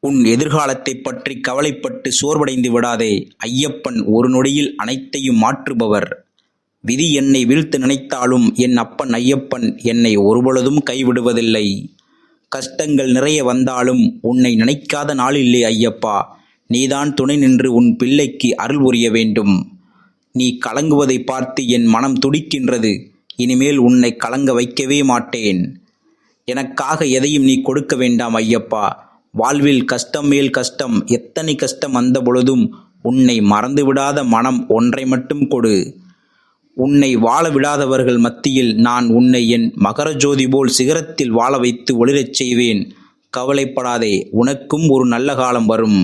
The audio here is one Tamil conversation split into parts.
உன் எதிர்காலத்தைப் பற்றி கவலைப்பட்டு சோர்வடைந்து விடாதே. ஐயப்பன் ஒரு நொடியில் அனைத்தையும் மாற்றுபவர். விதி என்னை வீழ்த்த நினைத்தாலும் என் அப்பன் ஐயப்பன் என்னை ஒருபொழுதும் கைவிடுவதில்லை. கஷ்டங்கள் நிறைய வந்தாலும் உன்னை நினைக்காத நாளில்லை ஐயப்பா. நீதான் துணை நின்று உன் பிள்ளைக்கு அருள் புரிய வேண்டும். நீ கலங்குவதை பார்த்து என் மனம் துடிக்கின்றது. இனிமேல் உன்னை கலங்க வைக்கவே மாட்டேன். எனக்காக எதையும் நீ கொடுக்க வேண்டாம் ஐயப்பா. வாழ்வில் கஷ்டம் மேல் கஷ்டம், எத்தனை கஷ்டம் வந்த பொழுதும் உன்னை மறந்துவிடாத மனம் ஒன்றை மட்டும் கொடு. உன்னை வாழ விடாதவர்கள் மத்தியில் நான் உன்னை என் மகரஜோதி போல் சிகரத்தில் வாழ வைத்து ஒளிரச் செய்வேன். கவலைப்படாதே, உனக்கும் ஒரு நல்ல காலம் வரும்.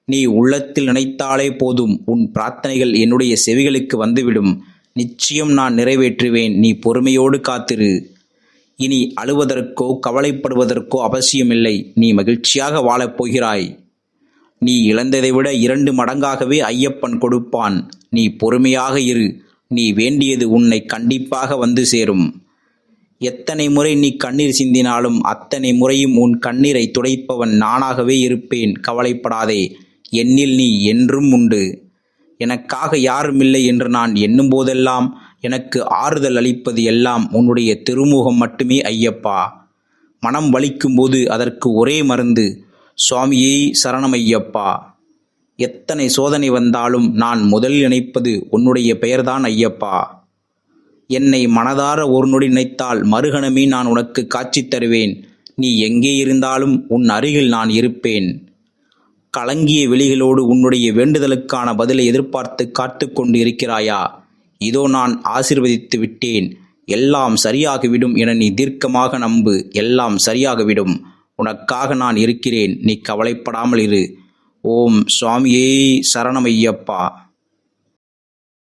நீ உள்ளத்தில் நினைத்தாலே போதும், உன் பிரார்த்தனைகள் என்னுடைய செவிகளுக்கு வந்துவிடும். நிச்சயம் நான் நிறைவேற்றுவேன். நீ பொறுமையோடு காத்திரு. இனி அழுவதற்கோ கவலைப்படுவதற்கோ அவசியமில்லை. நீ மகிழ்ச்சியாக வாழப் போகிறாய். நீ இழந்ததை விட 2 மடங்காகவே ஐயப்பன் கொடுப்பான். நீ பொறுமையாக இரு. நீ வேண்டியது உன்னை கண்டிப்பாக வந்து சேரும். எத்தனை முறை நீ கண்ணீர் சிந்தினாலும் அத்தனை முறையும் உன் கண்ணீரை துடைப்பவன் நானாகவே இருப்பேன். கவலைப்படாதே, என்னில் நீ என்றும் உண்டு. எனக்காக யாருமில்லை என்று நான் எண்ணும் போதெல்லாம் எனக்கு ஆறுதல் அளிப்பது எல்லாம் உன்னுடைய திருமுகம் மட்டுமே ஐயப்பா. மனம் வலிக்கும் போது அதற்கு ஒரே மருந்து, சுவாமியே சரணம் ஐயப்பா. எத்தனை சோதனை வந்தாலும் நான் முதலில் நினைப்பது உன்னுடைய பெயர்தான் ஐயப்பா. என்னை மனதார ஒரு நொடி நினைத்தால் மறுகணமே நான் உனக்கு காட்சி தருவேன். நீ எங்கே இருந்தாலும் உன் அருகில் நான் இருப்பேன். கலங்கிய விழிகளோடு உன்னுடைய வேண்டுதலுக்கான பதிலை எதிர்பார்த்து காத்து கொண்டு இருக்கிறாயா? இதோ நான் ஆசீர்வதித்து விட்டேன். எல்லாம் சரியாகிவிடும் என நீ தீர்க்கமாக நம்பு. எல்லாம் சரியாகிவிடும். உனக்காக நான் இருக்கிறேன். நீ கவலைப்படாமல் இரு. ஓம் சுவாமியே சரணமையப்பா.